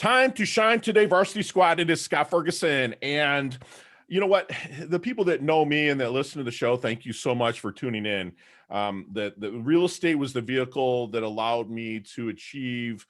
Time to shine today, varsity squad. It is Scott Ferguson. And you know what? The people that know me and that listen to the show, thank you so much for tuning in. The real estate was the vehicle that allowed me to achieve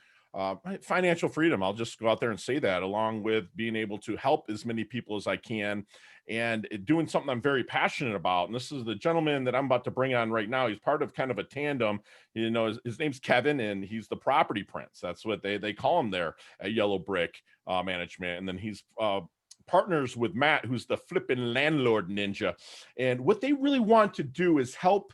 financial freedom. I'll just go out there and say that, along with being able to help as many people as I can and doing something I'm very passionate about. And this is the gentleman that I'm about to bring on right now. He's part of kind of a tandem. You know, his name's Kevin, and he's the property prince. That's what they call him there at Yellow Brick Management. And then he's partners with Matt, who's the flippin' Landlord Ninja. And what they really want to do is help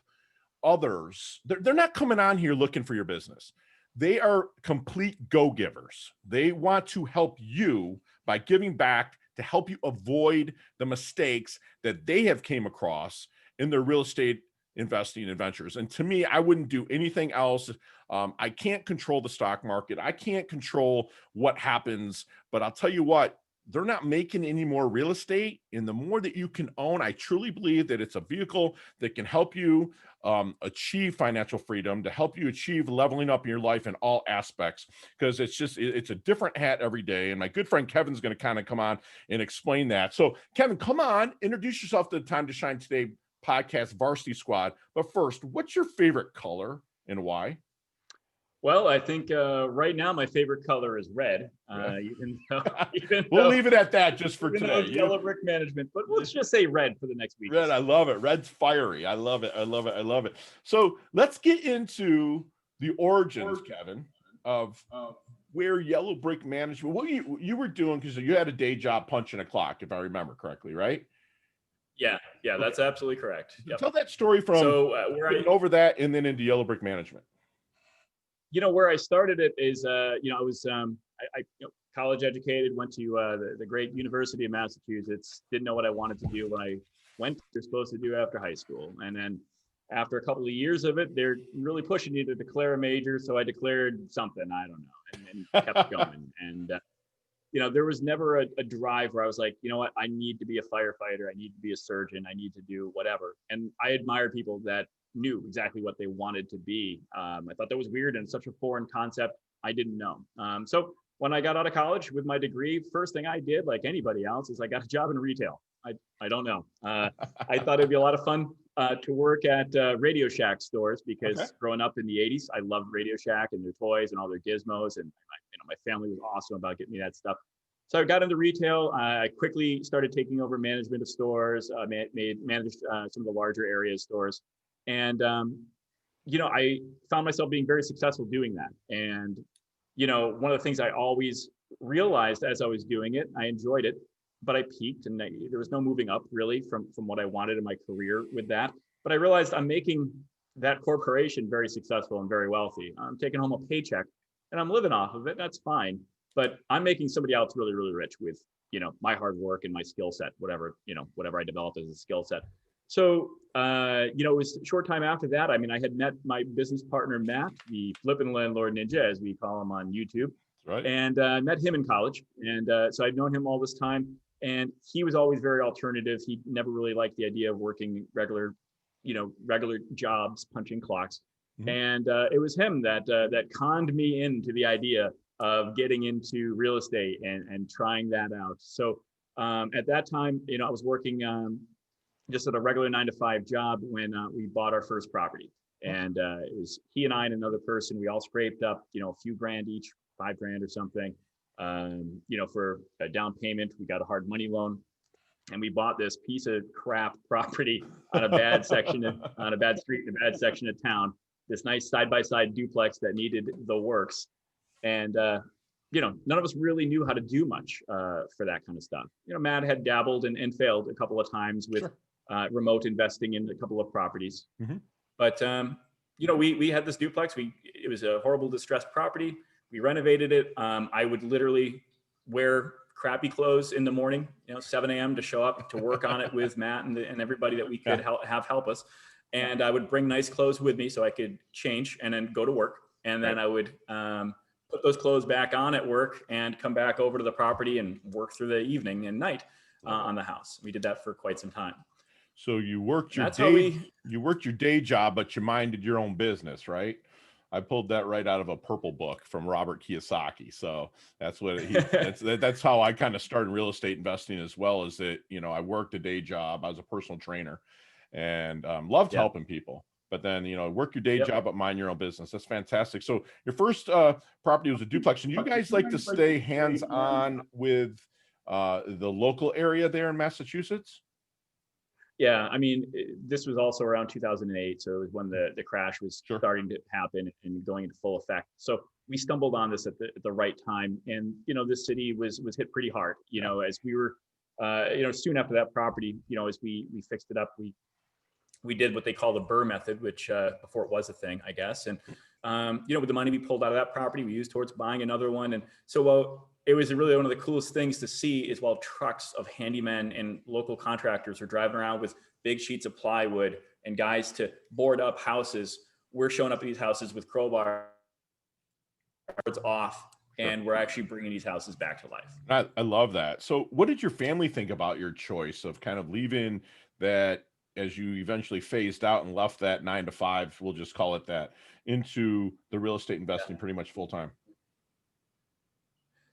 others. They're not coming on here looking for your business. They are complete go-givers. They want to help you by giving back to help you avoid the mistakes that they have came across in their real estate investing adventures. And to me, I wouldn't do anything else. I can't control the stock market. I can't control what happens, but I'll tell you what, they're not making any more real estate. And the more that you can own, I truly believe that it's a vehicle that can help you achieve financial freedom, to help you achieve leveling up in your life in all aspects, because it's a different hat every day. And my good friend Kevin's going to kind of come on and explain that. So Kevin, come on, introduce yourself to the Time to Shine Today podcast Varsity Squad. But first, what's your favorite color and why? Well, I think right now my favorite color is red. We'll leave it at that just for today. Yellow Brick Management, but let's just say red for the next week. Red, I love it. Red's fiery. I love it. I love it. I love it. So let's get into the origins, Kevin, of where Yellow Brick Management, what you were doing, because you had a day job punching a clock, if I remember correctly, right? Yeah, that's absolutely correct. Yep. Tell that story from over that and then into Yellow Brick Management. You know, where I started it is, I was college educated, went to the great University of Massachusetts, didn't know what I wanted to do when I went to supposed to do after high school. And then after a couple of years of it, they're really pushing you to declare a major. So I declared something, I don't know, and kept going. And, there was never a drive where I was like, you know what, I need to be a firefighter. I need to be a surgeon. I need to do whatever. And I admire people that knew exactly what they wanted to be. I thought that was weird and such a foreign concept. I didn't know. So when I got out of college with my degree, first thing I did, like anybody else, is I got a job in retail. I don't know. I thought it'd be a lot of fun to work at Radio Shack stores, because growing up in the 80s, I loved Radio Shack and their toys and all their gizmos. And my family was awesome about getting me that stuff. So I got into retail. I quickly started taking over management of stores, managed some of the larger area stores. And, I found myself being very successful doing that. And, one of the things I always realized as I was doing it, I enjoyed it, but I peaked and there was no moving up really from what I wanted in my career with that. But I realized I'm making that corporation very successful and very wealthy. I'm taking home a paycheck and I'm living off of it. That's fine. But I'm making somebody else really, really rich with, my hard work and my skill set, whatever I developed as a skill set. So, it was a short time after that. I had met my business partner, Matt, the flippin' Landlord Ninja, as we call him on YouTube. Right. And met him in college. And so I'd known him all this time. And he was always very alternative. He never really liked the idea of working regular jobs, punching clocks. Mm-hmm. And it was him that conned me into the idea of getting into real estate and trying that out. So at that time, I was working just at a regular 9-to-5 job when we bought our first property. And it was he and I and another person. We all scraped up, a few grand each, $5,000 or something, for a down payment. We got a hard money loan, and we bought this piece of crap property on a bad section, on a bad street in a bad section of town. This nice side-by-side duplex that needed the works. And, none of us really knew how to do much for that kind of stuff. Matt had dabbled and failed a couple of times with remote investing in a couple of properties. Mm-hmm. But, we had this duplex. It was a horrible distressed property. We renovated it. I would literally wear crappy clothes in the morning, 7 a.m. to show up to work on it with Matt and everybody that we could have help us. And I would bring nice clothes with me so I could change and then go to work. And then I would put those clothes back on at work and come back over to the property and work through the evening and night on the house. We did that for quite some time. So you worked your day job, but you minded your own business, right? I pulled that right out of a Purple book from Robert Kiyosaki. So that's what that's how I kind of started real estate investing as well. Is that, you know, I worked a day job. I was a personal trainer and loved Yeah. helping people. But then, you know, work your day Yep. job, but mind your own business. That's fantastic. So your first property was a duplex, and you guys like to stay hands-on with the local area there in Massachusetts? Yeah, I mean, this was also around 2008, so it was when the crash was Sure. starting to happen and going into full effect. So we stumbled on this at the right time, and you know, this city was hit pretty hard. You know, as we were, you know, soon after that property, you know, as we fixed it up, we did what they call the Burr method, which before it was a thing, I guess. And you know, with the money we pulled out of that property, we used towards buying another one. And so it was really one of the coolest things to see is while trucks of handymen and local contractors are driving around with big sheets of plywood and guys to board up houses, we're showing up at these houses with crowbars off, Sure. and we're actually bringing these houses back to life. I love that. So what did your family think about your choice of kind of leaving that as you eventually phased out and left that 9 to 5, we'll just call it that, into the real estate investing pretty much full time?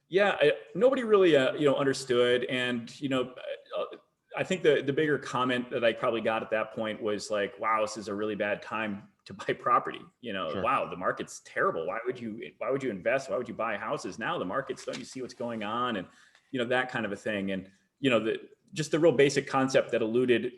Yeah, nobody really, you know, understood. And, you know, I think the bigger comment that I probably got at that point was like, wow, this is a really bad time to buy property. You know, Sure. wow, the market's terrible. Why would you invest? Why would you buy houses now? The market's, don't you see what's going on? And, you know, that kind of a thing. And, you know, just the real basic concept that eluded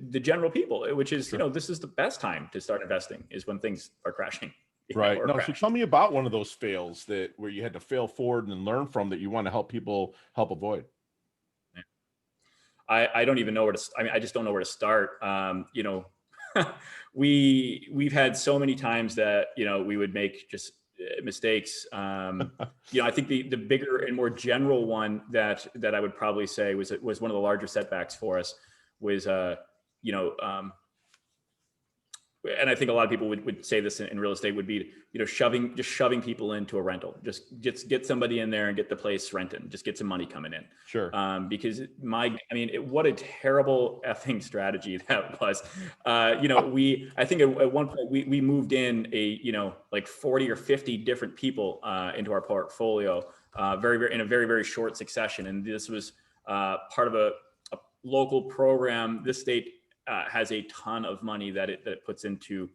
the general people, which is, you Sure. know, this is the best time to start investing is when things are crashing. Right. Or No, so crashed. tell me about one of those fails that where you had to fail forward and learn from that you want to help people help avoid. I don't even know where to. I mean, I just don't know where to start. You know, we've had so many times that, you know, we would make just mistakes. You know, I think the bigger and more general one that I would probably say was one of the larger setbacks for us was you know, and I think a lot of people would say this in real estate would be, you know, shoving people into a rental, just get somebody in there and get the place rented, just get some money coming in. Sure. Because I mean, what a terrible effing strategy that was. You know, I think at one point we moved in you know, like 40 or 50 different people into our portfolio, in a very short succession. And this was part of a local program. This state has a ton of money that it puts into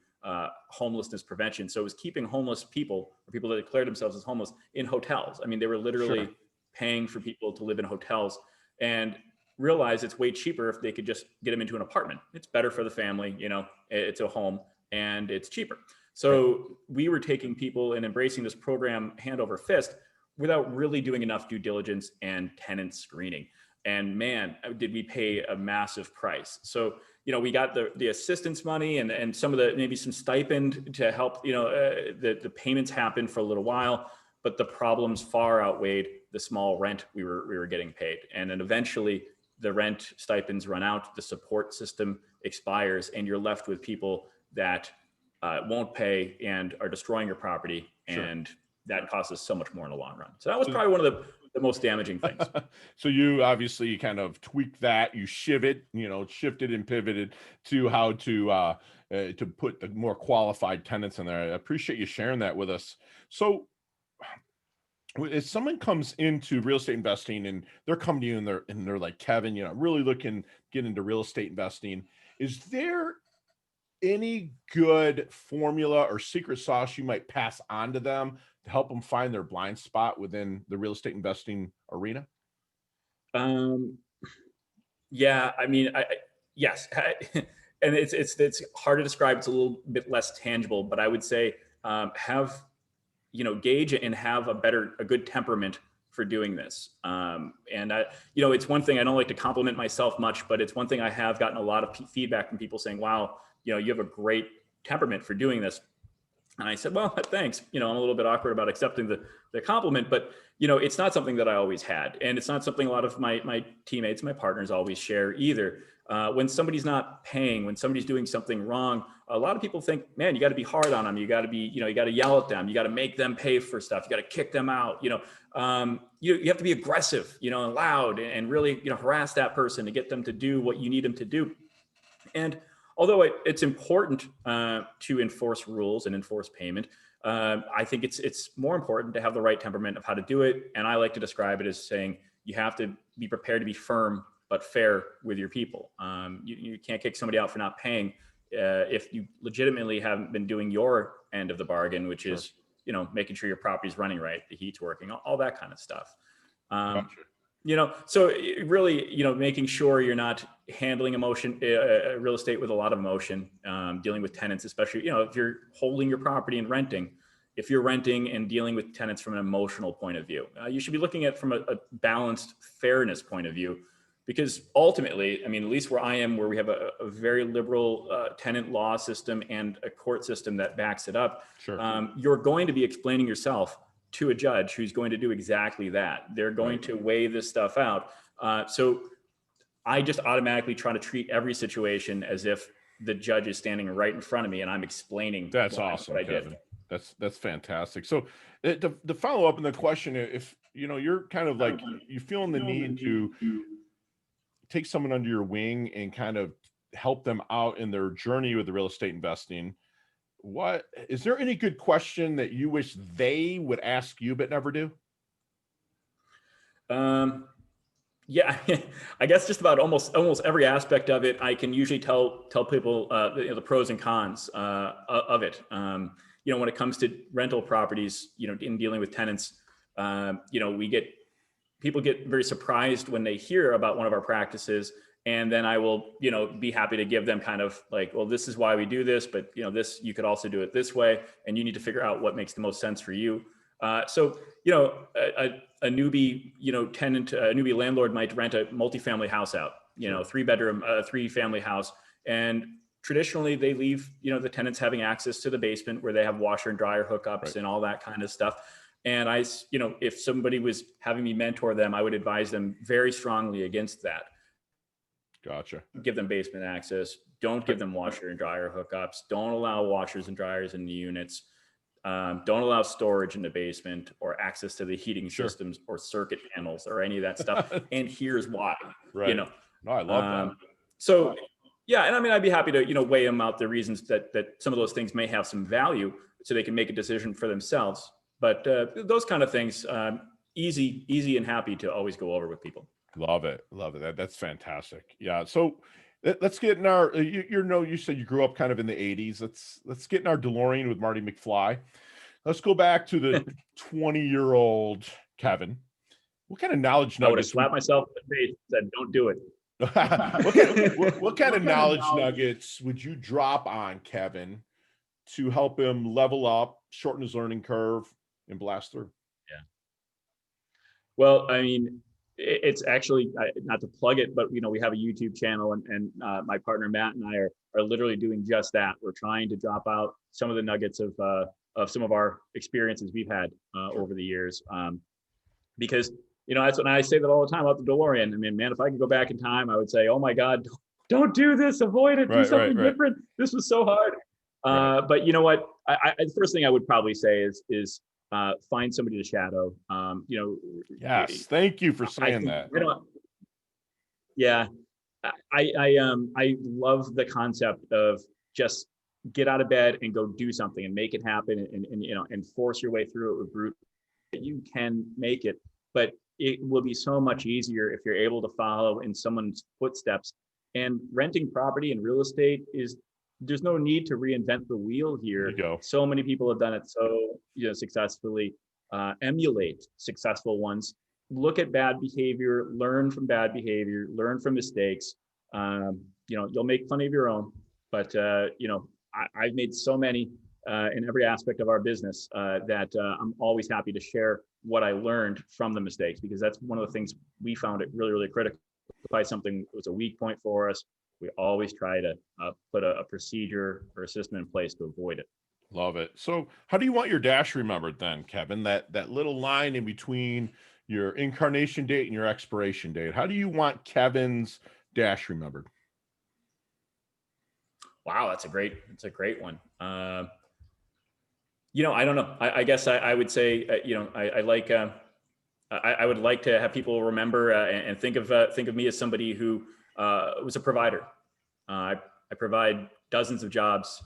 homelessness prevention. So it was keeping homeless people or people that declared themselves as homeless in hotels. I mean, they were literally Sure. paying for people to live in hotels, and realize it's way cheaper if they could just get them into an apartment. It's better for the family, you know, it's a home and it's cheaper. Right. So we were taking people and embracing this program hand over fist without really doing enough due diligence and tenant screening. And man, did we pay a massive price. So, you know, we got the assistance money and some of the, maybe some stipend to help, you know, the payments happened for a little while, but the problems far outweighed the small rent we were getting paid. And then eventually the rent stipends run out, the support system expires, and you're left with people that won't pay and are destroying your property. Sure. And that costs us so much more in the long run. So that was So- probably one of the most damaging things. So you obviously kind of tweaked that, you shifted and pivoted to how to put the more qualified tenants in there. I appreciate you sharing that with us. So if someone comes into real estate investing and they're coming to you and they're like, Kevin, you know, really looking get into real estate investing, is there any good formula or secret sauce you might pass on to them to help them find their blind spot within the real estate investing arena? Um, yeah, I mean, yes, and it's hard to describe. It's a little bit less tangible, but I would say have, you know, gauge and have a good temperament for doing this. And you know, it's one thing, I don't like to compliment myself much, but it's one thing I have gotten a lot of feedback from people saying, wow, you know, you have a great temperament for doing this. And I said, well, thanks. You know, I'm a little bit awkward about accepting the compliment, but you know, it's not something that I always had. And it's not something a lot of my teammates, my partners always share either. When somebody's not paying, when somebody's doing something wrong, a lot of people think, man, you got to be hard on them. You got to be, you know, you got to yell at them. You got to make them pay for stuff. You got to kick them out. You know, you have to be aggressive, you know, and loud and really, you know, harass that person to get them to do what you need them to do. And although it's important to enforce rules and enforce payment, I think it's more important to have the right temperament of how to do it. And I like to describe it as saying you have to be prepared to be firm but fair with your people. You can't kick somebody out for not paying if you legitimately haven't been doing your end of the bargain, which is, you know, making sure your property's running right, the heat's working, all that kind of stuff. Gotcha. You know, so really, you know, making sure you're not handling emotion, real estate with a lot of emotion, dealing with tenants, especially, you know, if you're holding your property and renting, if you're renting and dealing with tenants from an emotional point of view, you should be looking at it from a balanced fairness point of view, because ultimately, I mean, at least where I am, where we have a very liberal tenant law system and a court system that backs it up, you're going to be explaining yourself to a judge who's going to do exactly that. They're going to weigh this stuff out. So I just automatically try to treat every situation as if the judge is standing right in front of me and I'm explaining. That's awesome, what I Kevin. Did. That's fantastic. So the follow up and the question, if you know, you're kind of like, you feeling the need to take someone under your wing and kind of help them out in their journey with the real estate investing, what is there any good question that you wish they would ask you but never do? Yeah, I guess just about almost every aspect of it, I can usually tell people you know, the pros and cons of it. You know, when it comes to rental properties, you know, in dealing with tenants, you know, people get very surprised when they hear about one of our practices. And then I will, you know, be happy to give them kind of like, well, this is why we do this, but you know, this, you could also do it this way, and you need to figure out what makes the most sense for you. So, you know, a newbie, you know, tenant, a newbie landlord might rent a multifamily house out, you know, 3-bedroom, 3-family house. And traditionally they leave, you know, the tenants having access to the basement where they have washer and dryer hookups and all that kind of stuff. And I, you know, if somebody was having me mentor them, I would advise them very strongly against that. Gotcha. Give them basement access. Don't give them washer and dryer hookups. Don't allow washers and dryers in the units. Don't allow storage in the basement or access to the heating systems or circuit panels or any of that stuff. And here's why. You know, no, I love that. So yeah, and I mean, I'd be happy to, you know, weigh them out, the reasons that some of those things may have some value, so they can make a decision for themselves. But those kind of things, easy and happy to always go over with people. Love it. Love it. That's fantastic. Yeah. So let's get in our, you know, you said you grew up kind of in the 80s. Let's get in our DeLorean with Marty McFly. Let's go back to the 20-year-old Kevin. What kind of knowledge nuggets? I would have slapped myself in the face and said, don't do what it. kind of knowledge nuggets would you drop on Kevin to help him level up, shorten his learning curve, and blast through? Yeah. Well, I mean, it's actually, not to plug it, but you know, we have a YouTube channel, and my partner Matt and I are literally doing just that. We're trying to drop out some of the nuggets of some of our experiences we've had over the years, because you know, that's when I say that all the time about the DeLorean. I mean, man, if I could go back in time, I would say, oh my God, don't do this, avoid it, do something different. This was so hard. But you know what? The first thing I would probably say is find somebody to shadow. You know. Yes, thank you for saying that. You know, yeah, I love the concept of just get out of bed and go do something and make it happen, and you know, and force your way through it with brute. You can make it, but it will be so much easier if you're able to follow in someone's footsteps. And renting property and real estate there's no need to reinvent the wheel here. So many people have done it so, you know, successfully. Emulate successful ones. Look at bad behavior, learn from bad behavior, learn from mistakes. You know, you'll make plenty of your own, but you know, I've made so many in every aspect of our business that I'm always happy to share what I learned from the mistakes, because that's one of the things we found it really, really critical. If something was a weak point for us, we always try to put a procedure or a system in place to avoid it. Love it. So how do you want your dash remembered then, Kevin? That little line in between your incarnation date and your expiration date. How do you want Kevin's dash remembered? Wow, that's a great one. You know, I don't know. I guess I would say, you know, I like, I would like to have people remember and think of me as somebody who was a provider. I provide dozens of jobs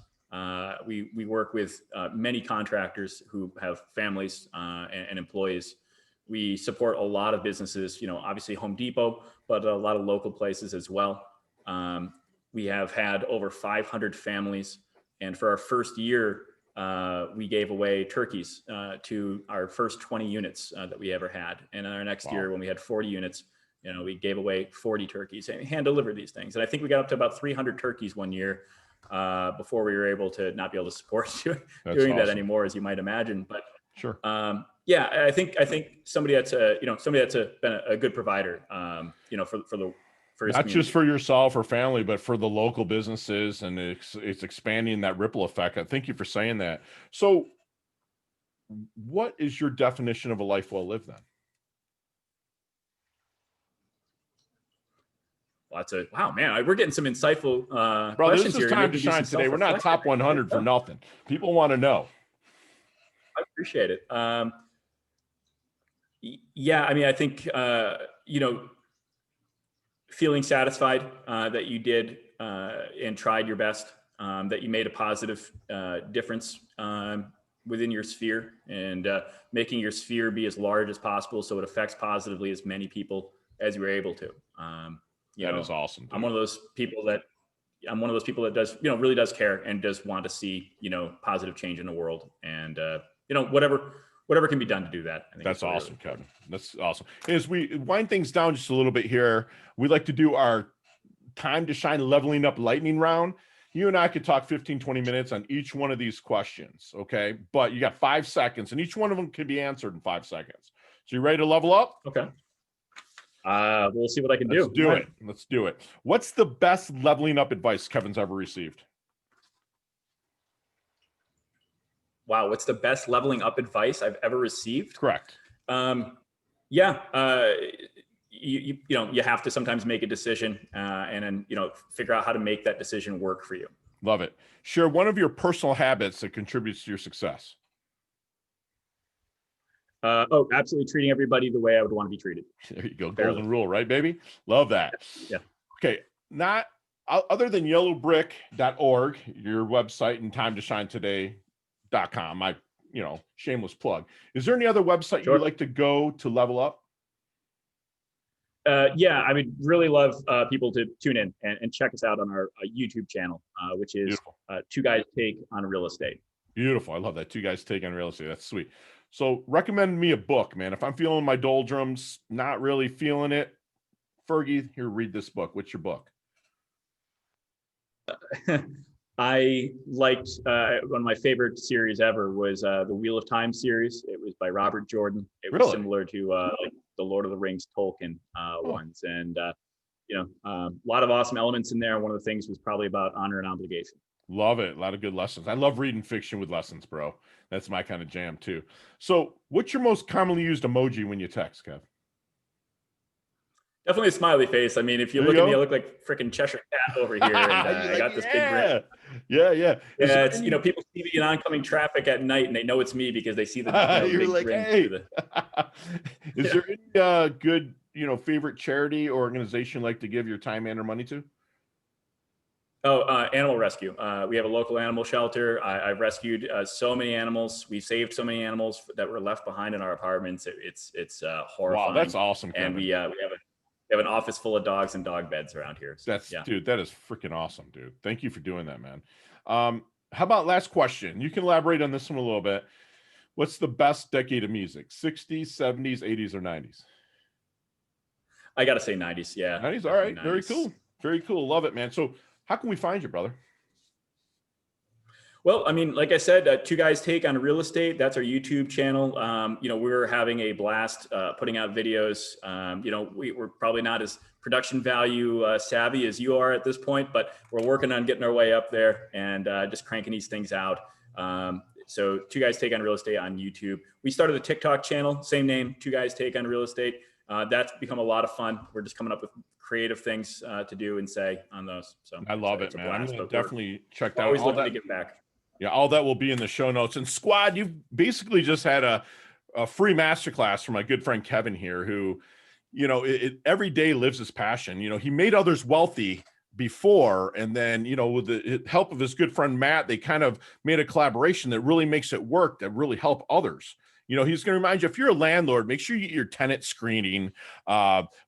We work with many contractors who have families and employees. We support a lot of businesses, obviously Home Depot, but a lot of local places as well. We have had over 500 families. And for our first year, we gave away turkeys to our first 20 units that we ever had. And in our next year, when we had 40 units, we gave away 40 turkeys and hand delivered these things. And I think we got up to about 300 turkeys one year before we were able to not be able to support doing that anymore, as you might imagine. But sure. Yeah, I think somebody that's been a good provider, for his not community. just for yourself or family, but for the local businesses, and it's expanding that ripple effect. I thank you for saying that. So what is your definition of a life well lived then? Well, wow, man, we're getting some insightful Bro, questions this is here. time to shine today. We're not top 100 for nothing. People want to know. I appreciate it. Yeah, I mean, I think, feeling satisfied that you did and tried your best, that you made a positive difference within your sphere, and making your sphere be as large as possible so it affects positively as many people as you were able to. That is awesome, dude. I'm one of those people that does, really does care and does want to see, positive change in the world, and, whatever can be done to do that. I think that's awesome, really Kevin. That's awesome. As we wind things down just a little bit here, we like to do our time to shine leveling up lightning round. You and I could talk 15, 20 minutes on each one of these questions. Okay. But you got 5 seconds and each one of them can be answered in 5 seconds. So you ready to level up? Okay. We'll see what I can do. Let's do it. Let's do it. What's the best leveling up advice Kevin's ever received? Wow, what's the best leveling up advice I've ever received? Correct. You have to sometimes make a decision and then, figure out how to make that decision work for you. Love it. Share one of your personal habits that contributes to your success. Absolutely treating everybody the way I would want to be treated. There you go. Golden rule, right, baby? Love that. Yeah. Okay. Not other than yellowbrick.org, your website, and timetoshinetoday.com, my shameless plug. Is there any other website you'd like to go to level up? Yeah, I would really love people to tune in and check us out on our YouTube channel, which is Two Guys Take on Real Estate. Beautiful. I love that. Two Guys Take on Real Estate. That's sweet. So recommend me a book, man. If I'm feeling my doldrums, not really feeling it, Fergie, here, read this book. What's your book? I liked one of my favorite series ever was the Wheel of Time series. It was by Robert Jordan. It was similar to like the Lord of the Rings Tolkien ones, and a lot of awesome elements in there. One of the things was probably about honor and obligation. Love it. A lot of good lessons. I love reading fiction with lessons, bro. That's my kind of jam too. So what's your most commonly used emoji when you text, Kev? Definitely a smiley face. I mean, if you look at me, I look like freaking Cheshire Cat over here. And I got this big grin. Yeah. It's, people see me in oncoming traffic at night and they know it's me because they see the you're big like, grin hey. through Is there any good, favorite charity or organization you like to give your time and or money to? Animal rescue. We have a local animal shelter. I've rescued so many animals. We saved so many animals that were left behind in our apartments. It's horrifying. Wow, that's awesome, Kevin. And we have an office full of dogs and dog beds around here. So, dude, that is freaking awesome, dude. Thank you for doing that, man. How about last question? You can elaborate on this one a little bit. What's the best decade of music? 60s, 70s, 80s, or 90s? I got to say 90s. Yeah. 90s. All right. 90s. Very cool. Very cool. Love it, man. So how can we find you, brother? Well, I mean, like I said, Two Guys Take on Real Estate. That's our YouTube channel. We're having a blast putting out videos. We're probably not as production value savvy as you are at this point, but we're working on getting our way up there and just cranking these things out. So Two Guys Take on Real Estate on YouTube. We started a TikTok channel, same name, Two Guys Take on Real Estate. That's become a lot of fun. We're just coming up with creative things to do and say on those. So I love it, man. I'm gonna definitely check that out. Always looking to get back. Yeah, all that will be in the show notes. And squad, you've basically just had a free masterclass from my good friend Kevin here, who, every day lives his passion. He made others wealthy before, and then, you know, with the help of his good friend Matt, they kind of made a collaboration that really makes it work, that really help others. You know, he's going to remind you, if you're a landlord, make sure you get your tenant screening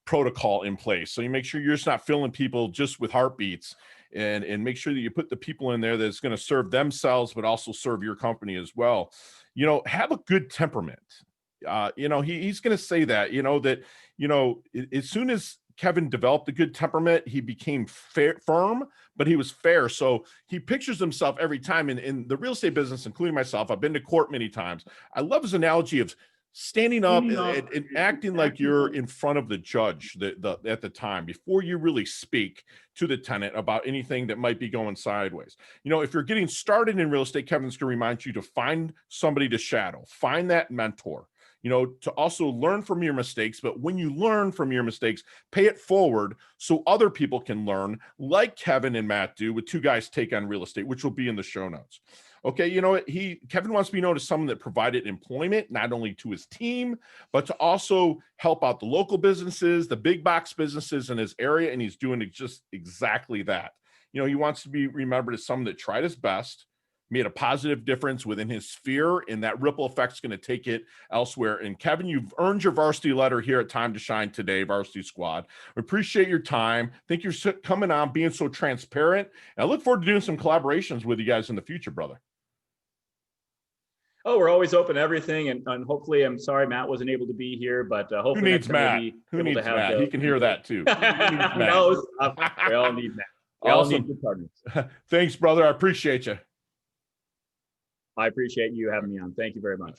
protocol in place. So you make sure you're just not filling people just with heartbeats, and make sure that you put the people in there that's going to serve themselves, but also serve your company as well. You know, have a good temperament. You know, he's going to say that, you know, that, you know, as soon as Kevin developed a good temperament, he became firm, but he was fair. So he pictures himself every time in the real estate business, including myself. I've been to court many times. I love his analogy of standing up and acting like you're in front of the judge at the time, before you really speak to the tenant about anything that might be going sideways. You know, if you're getting started in real estate, Kevin's going to remind you to find somebody to shadow, find that mentor, you know, to also learn from your mistakes. But when you learn from your mistakes, pay it forward so other people can learn, like Kevin and Matt do with Two Guys Take on Real Estate, which will be in the show notes. Okay, you know, Kevin wants to be known as someone that provided employment, not only to his team, but to also help out the local businesses, the big box businesses in his area, and he's doing just exactly that. You know, he wants to be remembered as someone that tried his best, made a positive difference within his sphere, and that ripple effect's going to take it elsewhere. And Kevin, you've earned your varsity letter here at Time to Shine today, Varsity Squad. We appreciate your time. Thank you for coming on, being so transparent. And I look forward to doing some collaborations with you guys in the future, brother. Oh, we're always open to everything, and hopefully, I'm sorry Matt wasn't able to be here, but hopefully Who needs Matt? We'll Who needs Matt? He can hear that too. We all need Matt. We all need good partners. Thanks, brother. I appreciate you. I appreciate you having me on. Thank you very much.